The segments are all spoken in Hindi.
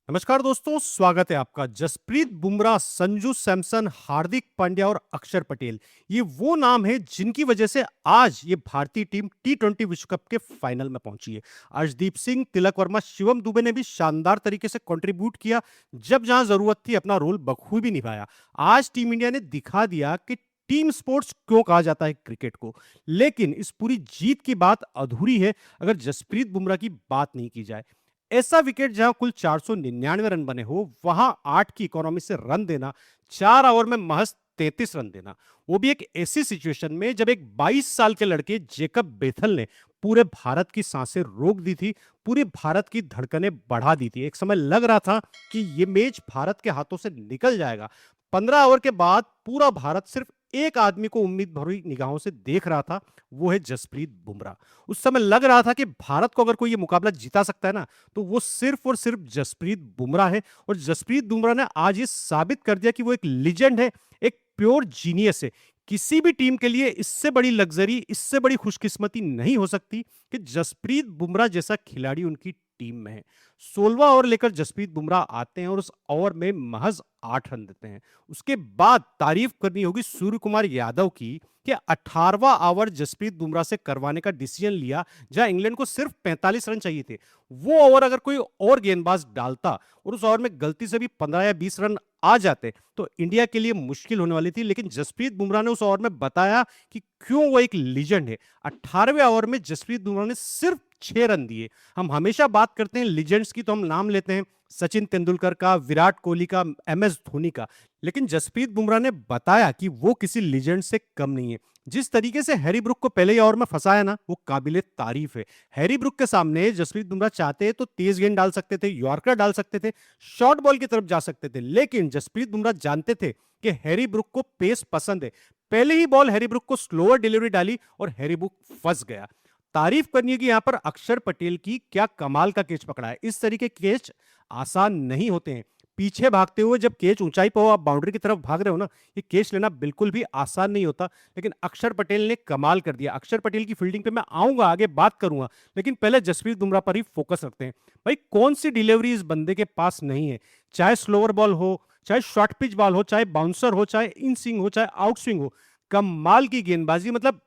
नमस्कार दोस्तों, स्वागत है आपका। जसप्रीत बुमराह, संजू सैमसन, हार्दिक पांड्या और अक्षर पटेल, ये वो नाम है जिनकी वजह से आज ये भारतीय टीम टी20 विश्व कप के फाइनल में पहुंची है। अर्शदीप सिंह, तिलक वर्मा, शिवम दुबे ने भी शानदार तरीके से कंट्रीब्यूट किया। जब जहां जरूरत थी अपना रोल बखूबी निभाया। आज टीम इंडिया ने दिखा दिया कि टीम स्पोर्ट्स क्यों कहा जाता है क्रिकेट को। लेकिन इस पूरी जीत की बात अधूरी है अगर जसप्रीत बुमराह की बात नहीं की जाए। ऐसा विकेट जहां कुल 499 रन बने हो, वहां 8 की इकोनॉमी से रन देना, 4 ओवर में महज 33 रन देना, वो भी एक ऐसी सिचुएशन में जब एक 22 साल के लड़के जेकब बेथल ने पूरे भारत की सांसें रोक दी थी, पूरे भारत की धड़कनें बढ़ा दी थी। एक समय लग रहा था कि ये मैच भारत के हाथों से निकल जाएगा। 15 ओवर के बाद पूरा भारत सिर्फ एक आदमी को उम्मीद भरी निगाहों से देख रहा था, वो है जसप्रीत बुमराह। उस समय लग रहा था कि भारत को अगर कोई ये मुकाबला जिता सकता है ना, तो वो सिर्फ और सिर्फ जसप्रीत बुमराह है। और जसप्रीत बुमराह ने आज ये साबित कर दिया कि वो एक लीजेंड है, एक प्योर जीनियस है। किसी भी टीम के लिए इससे बड़ी लग्जरी, इससे बड़ी खुशकिस्मती नहीं हो सकती कि जसप्रीत बुमराह जैसा खिलाड़ी उनकी टीम में है। 16वां ओवर लेकर जसप्रीत बुमराह आते हैं और उस ओवर में महज 8 रन देते हैं। उसके बाद तारीफ करनी होगी सूर्य कुमार यादव की कि 18वां ओवर जसप्रीत बुमराह से करवाने का डिसीजन लिया, जहां इंग्लैंड को सिर्फ 45 रन चाहिए थे। वो ओवर अगर कोई और गेंदबाज डालता और उस ओवर में गलती से भी 15 या 20 रन आ जाते तो इंडिया के लिए मुश्किल होने वाली थी। लेकिन जसप्रीत बुमराह ने उस ओवर में बताया कि क्यों वो एक लीजेंड है। 18वें ओवर में जसप्रीत बुमराह ने सिर्फ 6 रन दिए। हम हमेशा बात करते हैं लीजेंड्स की, तो हम नाम लेते हैं सचिन तेंदुलकर का, विराट कोहली का, एमएस धोनी का। लेकिन जसप्रीत बुमराह ने बताया कि वो किसी लीजेंड से कम नहीं है। जिस तरीके से हैरी ब्रुक को पहले ही ओवर में फंसाया ना, वो काबिले तारीफ है। हैरी ब्रुक के सामने जसप्रीत बुमराह चाहते तो तेज गेंद डाल सकते थे, यॉर्कर डाल सकते थे, शॉर्ट बॉल की तरफ जा सकते थे। लेकिन जसप्रीत बुमराह जानते थे कि हैरी ब्रुक को पेस पसंद है। पहले ही बॉल हैरी ब्रुक को स्लोअर डिलीवरी डाली और हैरी ब्रुक फंस गया। तारीफ करनी है कि यहां पर अक्षर पटेल की क्या कमाल का कैच पकड़ा है। इस तरीके के कैच आसान नहीं होते हैं। पीछे भागते हुए जब कैच ऊंचाई पर हो, आप बाउंड्री की तरफ भाग रहे हो ना, ये कैच लेना बिल्कुल भी आसान नहीं होता। लेकिन अक्षर पटेल ने कमाल कर दिया। अक्षर पटेल की फील्डिंग पे मैं आऊंगा, आगे बात करूंगा, लेकिन पहले जसप्रीत बुमराह पर ही फोकस रखते हैं। भाई कौन सी डिलीवरी इस बंदे के पास नहीं है। चाहे स्लोअर बॉल हो, चाहे शॉर्ट पिच बॉल हो, चाहे बाउंसर हो, चाहे इन स्विंग हो, चाहे आउट स्विंग हो, कमाल की गेंदबाजी। मतलब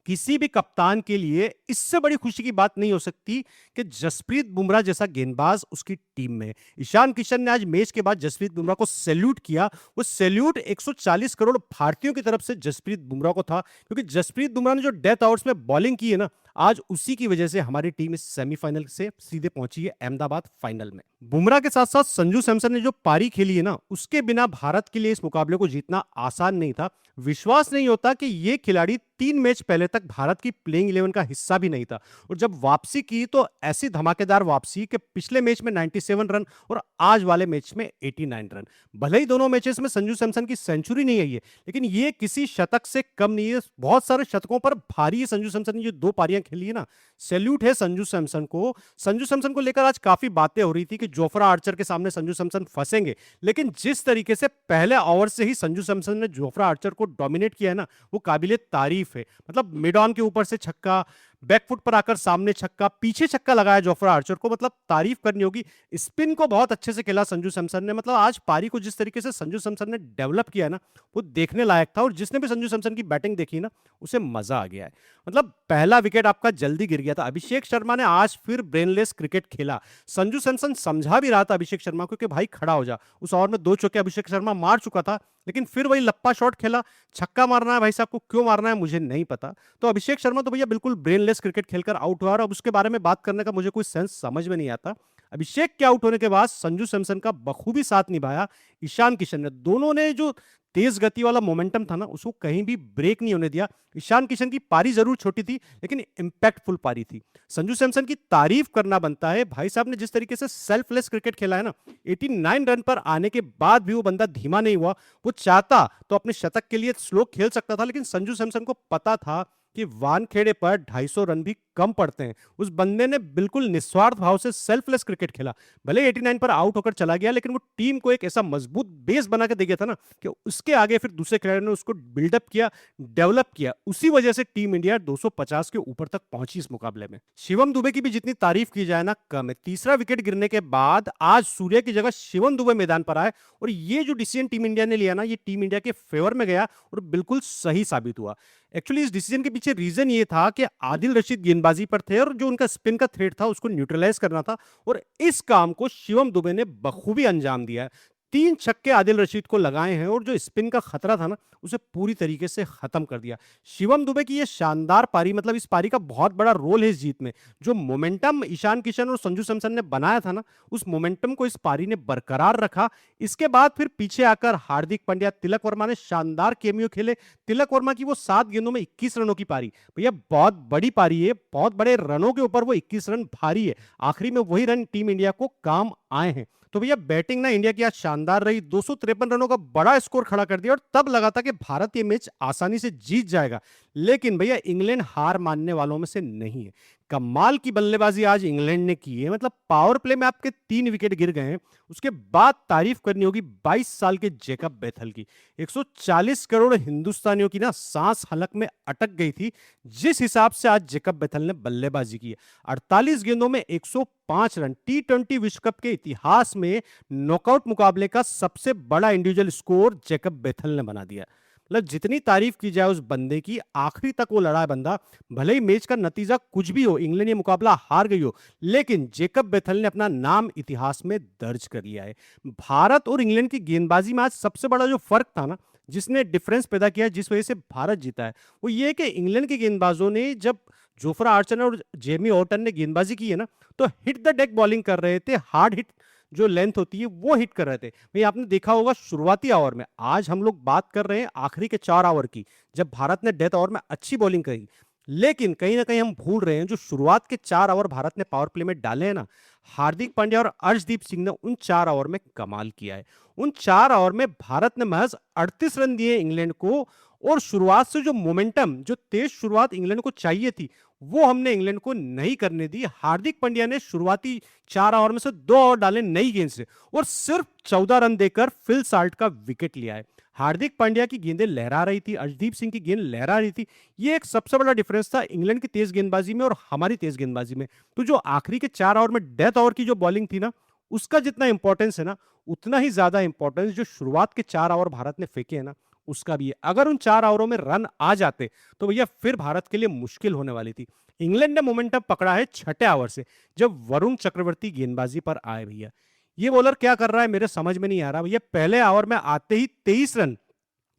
किसी भी कप्तान के लिए इससे बड़ी खुशी की बात नहीं हो सकती कि जसप्रीत बुमराह जैसा गेंदबाज उसकी टीम में है। ईशान किशन ने आज मैच के बाद जसप्रीत बुमराह को सैल्यूट किया। वो सैल्यूट 140 करोड़ भारतीयों की तरफ से जसप्रीत बुमराह को था, क्योंकि जसप्रीत बुमराह ने जो डेथ आवर्स में बॉलिंग की है ना, आज उसी की वजह से हमारी टीम इस सेमीफाइनल से सीधे पहुंची है अहमदाबाद फाइनल में। बुमराह के साथ साथ संजू सैमसन ने जो पारी खेली है ना, उसके बिना भारत के लिए इस मुकाबले को जीतना आसान नहीं था। विश्वास नहीं होता कि ये खिलाड़ी 3 मैच पहले तक भारत की प्लेइंग 11 का हिस्सा भी नहीं था, और जब वापसी की तो ऐसी धमाकेदार वापसी कि पिछले मैच में 97 रन और आज वाले मैच में 89 रन। भले ही दोनों मैचेस में संजू सैमसन की सेंचुरी नहीं आई है, लेकिन ये किसी शतक से कम नहीं है। बहुत सारे शतकों पर भारी है संजू सैमसन ने जो 2 पारियां खेली है ना। सैल्यूट है संजू सैमसन को। संजू सैमसन को लेकर आज काफी बातें हो रही थी कि जोफ्रा आर्चर के सामने संजू सैमसन फंसेंगे, लेकिन जिस तरीके से पहले ओवर से ही संजू सैमसन ने जोफ्रा आर्चर को डोमिनेट किया है ना, वो काबिले तारीफ है। मतलब मिड ऑन के ऊपर से छक्का, बैकफुट पर आकर सामने छक्का, पीछे छक्का लगाया जोफ्रा आर्चर को। मतलब तारीफ करनी होगी। स्पिन को बहुत अच्छे से खेला संजू सैमसन ने। मतलब आज पारी को जिस तरीके से संजू सैमसन ने डेवलप किया ना, वो देखने लायक था, और जिसने भी संजू सैमसन की बैटिंग देखी ना, उसे मजा आ गया है। मतलब पहला विकेट आपका जल्दी गिर गया था। अभिषेक शर्मा ने आज फिर ब्रेनलेस क्रिकेट खेला। संजू सैमसन समझा भी रहा था अभिषेक शर्मा को कि भाई खड़ा हो जा। उस ओवर में 2 चौके अभिषेक शर्मा मार चुका था, लेकिन फिर वही लप्पा शॉट खेला। छक्का मारना है भाई साहब को, क्यों मारना है मुझे नहीं पता। तो अभिषेक शर्मा तो भैया बिल्कुल ब्रेनलेस क्रिकेट खेलकर आउट हुआ, और अब उसके बारे में बात करने का मुझे कोई सेंस समझ में नहीं आता। अभिषेक के आउट होने के बाद संजू सैमसन का बखूबी साथ निभाया ईशान किशन ने। दोनों ने जो तेज गति वाला मोमेंटम था ना, उसको कहीं भी ब्रेक नहीं होने दिया। ईशान किशन की पारी जरूर छोटी थी, लेकिन इंपैक्टफुल पारी थी। संजू सैमसन की तारीफ करना बनता है। भाई साहब ने जिस तरीके से सेल्फलेस क्रिकेट खेला है ना, 89 रन पर आने के बाद भी वो बंदा धीमा नहीं हुआ। वो चाहता तो अपने शतक के लिए स्लो खेल सकता था, लेकिन संजू सैमसन को पता था कि वानखेड़े पर 250 रन भी कम पड़ते हैं। उस बंदे ने बिल्कुल निस्वार्थ भाव से सेल्फलेस क्रिकेट खेला। भले ही 89 पर आउट होकर चला गया, लेकिन वो टीम को एक ऐसा मजबूत बेस बना के दे गया था ना कि उसके आगे फिर दूसरे खिलाड़ियों ने उसको बिल्डअप किया, डेवलप किया। उसी वजह से टीम इंडिया 250 के ऊपर तक पहुंची इस मुकाबले में। शिवम दुबे की भी जितनी तारीफ की जाए ना कम है। तीसरा विकेट गिरने के बाद आज सूर्या की जगह शिवम दुबे मैदान पर आए और ये जो डिसीजन टीम इंडिया ने लिया ना, ये टीम इंडिया के फेवर में गया और बिल्कुल सही साबित हुआ। एक्चुअली इस डिसीजन के पीछे रीजन ये था कि आदिल रशीद गेंदबाजी पर थे और जो उनका स्पिन का थ्रेट था उसको न्यूट्रलाइज करना था, और इस काम को शिवम दुबे ने बखूबी अंजाम दिया है। 3 छक्के आदिल रशीद को लगाए हैं और जो स्पिन का खतरा था ना उसे पूरी तरीके से खत्म कर दिया। शिवम दुबे की यह शानदार पारी, मतलब इस पारी का बहुत बड़ा रोल है इस जीत में। जो मोमेंटम ईशान किशन और संजू सैमसन ने बनाया था ना, उस मोमेंटम को इस पारी ने बरकरार रखा। इसके बाद फिर पीछे आकर हार्दिक पांड्या, तिलक वर्मा ने शानदार केमियो खेले। तिलक वर्मा की वो 7 गेंदों में 21 रनों की पारी, भैया बहुत बड़ी पारी है, बहुत बड़े रनों के ऊपर वो 21 रन भारी है। आखिरी में वही रन टीम इंडिया को काम आए हैं। तो भैया बैटिंग ना इंडिया की आज शानदार रही, 253 रनों का बड़ा स्कोर खड़ा कर दिया और तब लगा था कि भारत ये मैच आसानी से जीत जाएगा। लेकिन भैया इंग्लैंड हार मानने वालों में से नहीं है। कमाल की बल्लेबाजी आज इंग्लैंड ने की है, मतलब पावर प्ले में आपके 3 विकेट गिर गए हैं। उसके बाद तारीफ करनी होगी 22 साल के जेकब बेथल की। 140 करोड़ हिंदुस्तानियों की ना सांस हलक में अटक गई थी जिस हिसाब से आज जेकब बेथल ने बल्लेबाजी की है। 48 गेंदों में 105 रन, T20 विश्व कप के इतिहास में नॉकआउट मुकाबले का सबसे बड़ा इंडिविजुअल स्कोर जेकब बेथल ने बना दिया। मतलब जितनी तारीफ की जाए उस बंदे की, आखिरी तक वो लड़ा है बंदा। भले ही मैच का नतीजा कुछ भी हो, इंग्लैंड ये मुकाबला हार गई हो, लेकिन जेकब बेथल ने अपना नाम इतिहास में दर्ज कर लिया है। भारत और इंग्लैंड की गेंदबाजी में आज सबसे बड़ा जो फर्क था ना, जिसने डिफरेंस पैदा किया, जिस वजह से भारत जीता है, वो ये कि इंग्लैंड के गेंदबाजों ने जब जोफ्रा आर्चर और जेमी ऑर्टन ने गेंदबाजी की है ना, तो हिट द डेक बॉलिंग कर रहे थे, हार्ड हिट जो लेंथ होती है वो हिट कर रहे थे। भाई आपने देखा होगा शुरुआती ओवर में, आज हम लोग बात कर रहे हैं आखिरी के 4 ओवर की, जब भारत ने डेथ ओवर में अच्छी बॉलिंग करी, लेकिन कहीं ना कहीं हम भूल रहे हैं जो शुरुआत के 4 ओवर भारत ने पावर प्ले में डाले हैं ना, हार्दिक पांड्या और अर्शदीप सिंह ने उन 4 ओवर में कमाल किया है। उन 4 ओवर में भारत ने महज 38 रन दिए इंग्लैंड को, और शुरुआत से जो मोमेंटम, जो तेज शुरुआत इंग्लैंड को चाहिए थी, वो हमने इंग्लैंड को नहीं करने दी। हार्दिक पांड्या ने शुरुआती 4 ओवर में से 2 ओवर डाले नई गेंद से और सिर्फ 14 रन देकर फिल साल्ट का विकेट लिया है। हार्दिक पांड्या की गेंदें लहरा रही थी, अर्शदीप सिंह की गेंद लहरा रही थी। ये एक सबसे बड़ा डिफरेंस था इंग्लैंड की तेज गेंदबाजी में और हमारी तेज गेंदबाजी में। तो जो आखिरी के 4 ओवर में डेथ ओवर की जो बॉलिंग थी ना, उसका जितना इंपॉर्टेंस है ना, उतना ही ज्यादा इंपॉर्टेंस जो शुरुआत के 4 ओवर भारत ने फेंके है ना, उसका भी है। अगर उन 4 ओवरों में रन आ जाते तो भैया फिर भारत के लिए मुश्किल होने वाली थी। इंग्लैंड ने मोमेंटम पकड़ा है 6ठे ओवर से, जब वरुण चक्रवर्ती गेंदबाजी पर आए। भैया ये बॉलर क्या कर रहा है मेरे समझ में नहीं आ रहा। भैया पहले ओवर में आते ही 23 रन,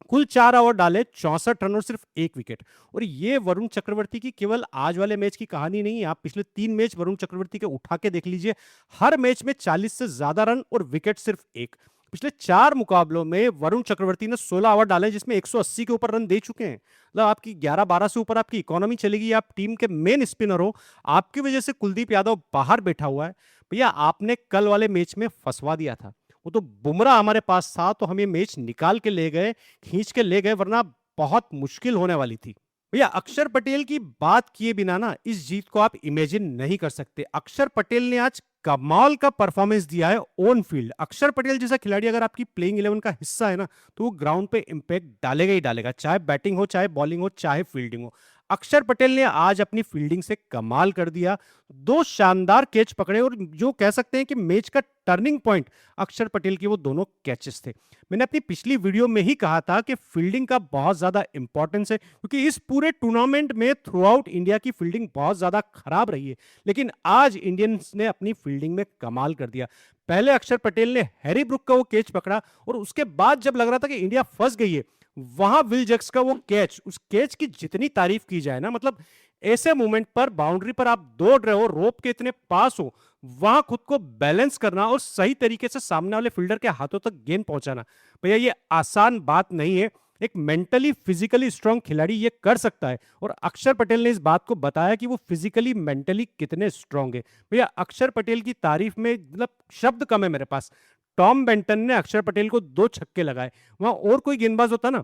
कुल 4 ओवर डाले, 64 रन और सिर्फ 1 विकेट। और ये वरुण चक्रवर्ती की केवल आज वाले मैच की कहानी नहीं है, आप पिछले 3 मैच वरुण चक्रवर्ती के उठा के देख लीजिए, हर मैच में 40 से ज्यादा रन और विकेट सिर्फ 1। पिछले 4 मुकाबलों में वरुण चक्रवर्ती ने 16 ओवर डाले जिसमें 180 के ऊपर रन दे चुके हैं। मतलब आपकी 11-12 से ऊपर आपकी इकोनॉमी चलेगी, आप टीम के मेन स्पिनर हो, आपकी वजह से कुलदीप यादव बाहर बैठा हुआ है। भैया आपने कल वाले मैच में फंसवा दिया था, वो तो बुमराह हमारे पास था तो हम ये मैच निकाल के ले गए, खींच के ले गए, वरना बहुत मुश्किल होने वाली थी। भैया अक्षर पटेल की बात किए बिना ना इस जीत को आप इमेजिन नहीं कर सकते। अक्षर पटेल ने आज कमाल का परफॉर्मेंस दिया है ऑन फील्ड। अक्षर पटेल जैसा खिलाड़ी अगर आपकी प्लेइंग 11 का हिस्सा है ना, तो वो ग्राउंड पे इंपैक्ट डालेगा ही डालेगा, चाहे बैटिंग हो, चाहे बॉलिंग हो, चाहे फील्डिंग हो। अक्षर पटेल ने आज अपनी फील्डिंग से कमाल कर दिया, 2 शानदार कैच पकड़े, और जो कह सकते हैं कि मैच का टर्निंग पॉइंट अक्षर पटेल की वो दोनों कैचेस थे। मैंने अपनी पिछली वीडियो में ही कहा था कि फील्डिंग का बहुत ज्यादा इंपॉर्टेंस है, क्योंकि इस पूरे टूर्नामेंट में थ्रू आउट इंडिया की फील्डिंग बहुत ज्यादा खराब रही है, लेकिन आज इंडियंस ने अपनी फील्डिंग में कमाल कर दिया। पहले अक्षर पटेल ने हैरी ब्रुक का वो कैच पकड़ा, और उसके बाद जब लग रहा था कि इंडिया फंस गई है, वहां विल जैक्स का वो कैच, उस कैच की जितनी तारीफ की जाए ना, मतलब ऐसे मोमेंट पर बाउंड्री पर आप दौड़ रहे हो, रोप के इतने पास हो, वहां खुद को बैलेंस करना और सही तरीके से सामने वाले फील्डर के हाथों तक गेंद पहुंचाना, भैया ये आसान बात नहीं है। एक मेंटली फिजिकली स्ट्रांग खिलाड़ी ये कर सकता है, और अक्षर पटेल ने इस बात को बताया कि वो फिजिकली मेंटली कितने स्ट्रांग है। भैया अक्षर पटेल की तारीफ में मतलब शब्द कम है मेरे पास। टॉम बेंटन ने अक्षर पटेल को 2 छक्के लगाए, वहां और कोई गेंदबाज होता ना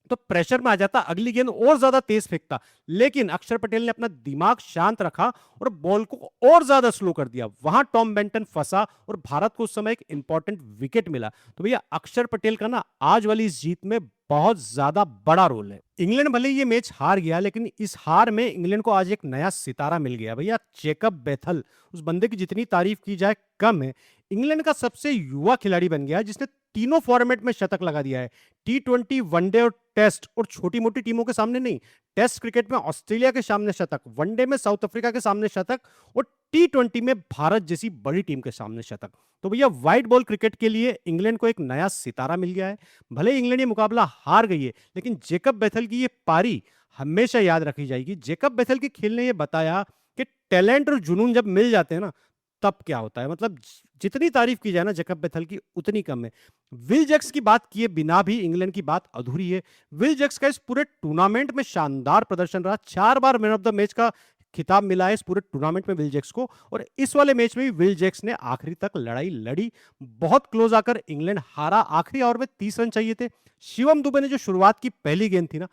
तो प्रेशर में आ जाता, अगली गेंद और ज्यादा तेज फेंकता, लेकिन अक्षर पटेल ने अपना दिमाग शांत रखा और बॉल को और ज्यादा स्लो कर दिया। वहां टॉम बेंटन फंसा और भारत को उस समय एक इंपॉर्टेंट विकेट मिला। तो भैया अक्षर पटेल का ना आज वाली इस जीत में बहुत ज्यादा बड़ा रोल है। इंग्लैंड भले ही ये मैच हार गया, लेकिन इस हार में इंग्लैंड को आज एक नया सितारा मिल गया भैया, जेकब बेथल। उस बंदे की जितनी तारीफ की जाए कम है। इंग्लैंड का सबसे युवा खिलाड़ी बन गया जिसने तीनों फॉर्मेट में शतक लगा दिया है। T20, वनडे और टेस्ट, और छोटी मोटी टीमों के सामने नहीं। टेस्ट क्रिकेट में ऑस्ट्रेलिया के सामने शतक, वनडे में साउथ अफ्रीका के सामने शतक, और T20 में भारत जैसी बड़ी टीम के सामने शतक। तो भैया व्हाइट बॉल क्रिकेट के लिए इंग्लैंड को एक नया सितारा मिल गया है। भले ही इंग्लैंड ये मुकाबला हार गई है, लेकिन जेकब बेथल की ये पारी हमेशा याद रखी जाएगी। जेकब बेथल के खेल ने ये बताया कि टैलेंट और जुनून जब मिल जाते हैं ना, तब क्या होता है। मतलब जितनी तारीफ की जाए ना जेकब बेथल की, उतनी कम है। विल जैक्स की बात किए बिना भी इंग्लैंड की बात अधूरी है। विल जैक्स का इस पूरे टूर्नामेंट में शानदार प्रदर्शन रहा। 4 बार मैन ऑफ द मैच का खिताब मिला है इस पूरे टूर्नामेंट में विल जैक्स को, और इस वाले मैच में भी विल जैक्स ने आखिरी तक लड़ाई लड़ी। बहुत क्लोज आकर इंग्लैंड हारा। आखिरी ओवर में 30 रन चाहिए थे। शिवम दुबे ने जो शुरुआत की पहली गेंद थी ना,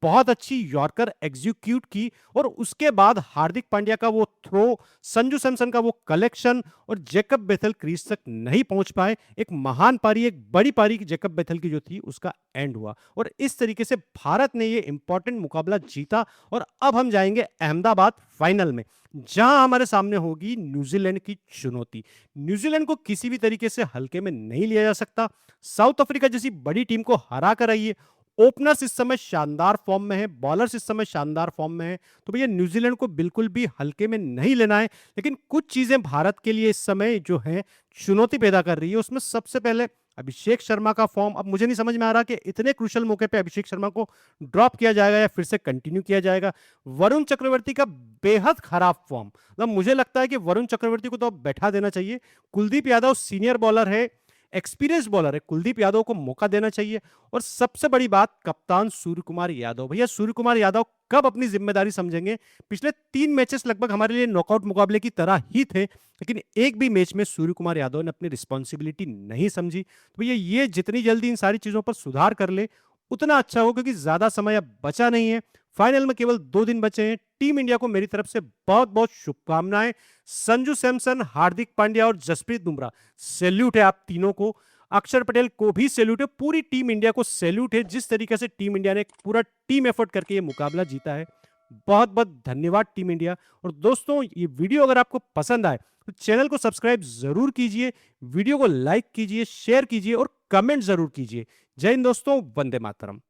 बहुत अच्छी यॉर्कर एग्जीक्यूट की, और उसके बाद हार्दिक पांड्या का वो थ्रो, संजू सैमसन का वो कलेक्शन, और जेकब बेथल क्रीज तक नहीं पहुंच पाए। एक महान पारी, एक बड़ी पारी जेकब बेथल की जो थी उसका एंड हुआ, और इस तरीके से भारत ने ये इंपॉर्टेंट मुकाबला जीता। और अब हम जाएंगे अहमदाबाद फाइनल में, जहां हमारे सामने होगी न्यूजीलैंड की चुनौती। न्यूजीलैंड को किसी भी तरीके से हल्के में नहीं लिया जा सकता। साउथ अफ्रीका जैसी बड़ी टीम को हरा कर आई है। ओपनर्स इस समय शानदार फॉर्म में है, बॉलर्स इस समय शानदार फॉर्म में है। तो भैया न्यूजीलैंड को बिल्कुल भी हल्के में नहीं लेना है। लेकिन कुछ चीजें भारत के लिए इस समय जो है चुनौती पैदा कर रही है। उसमें सबसे पहले अभिषेक शर्मा का फॉर्म। अब मुझे नहीं समझ में आ रहा कि इतने क्रूशल मौके पे अभिषेक शर्मा को ड्रॉप किया जाएगा या फिर से कंटिन्यू किया जाएगा। वरुण चक्रवर्ती का बेहद खराब फॉर्म। मतलब मुझे लगता है कि वरुण चक्रवर्ती को तो अब बैठा देना चाहिए। कुलदीप यादव सीनियर बॉलर है, एक्सपीरियंस बॉलर है, कुलदीप यादव को मौका देना चाहिए। और सबसे बड़ी बात, कप्तान सूर्य कुमार यादव। भैया सूर्य कुमार यादव कब अपनी जिम्मेदारी समझेंगे। पिछले 3 मैचेस लगभग हमारे लिए नॉकआउट मुकाबले की तरह ही थे, लेकिन एक भी मैच में सूर्य कुमार यादव ने अपनी रिस्पॉन्सिबिलिटी नहीं समझी। तो भैया ये जितनी जल्दी इन सारी चीजों पर सुधार कर ले उतना अच्छा हो, क्योंकि ज्यादा समय अब बचा नहीं है। फाइनल में केवल 2 दिन बचे हैं। टीम इंडिया को मेरी तरफ से बहुत बहुत शुभकामनाएं। संजू सैमसन, हार्दिक पांड्या और जसप्रीत बुमराह, सैल्यूट है आप तीनों को। अक्षर पटेल को भी सैल्यूट है। पूरी टीम इंडिया को सैल्यूट है, जिस तरीके से टीम इंडिया ने पूरा टीम एफर्ट करके ये मुकाबला जीता है। बहुत बहुत धन्यवाद टीम इंडिया। और दोस्तों, ये वीडियो अगर आपको पसंद आए तो चैनल को सब्सक्राइब जरूर कीजिए, वीडियो को लाइक कीजिए, शेयर कीजिए और कमेंट जरूर कीजिए। जय हिंद दोस्तों, वंदे मातरम।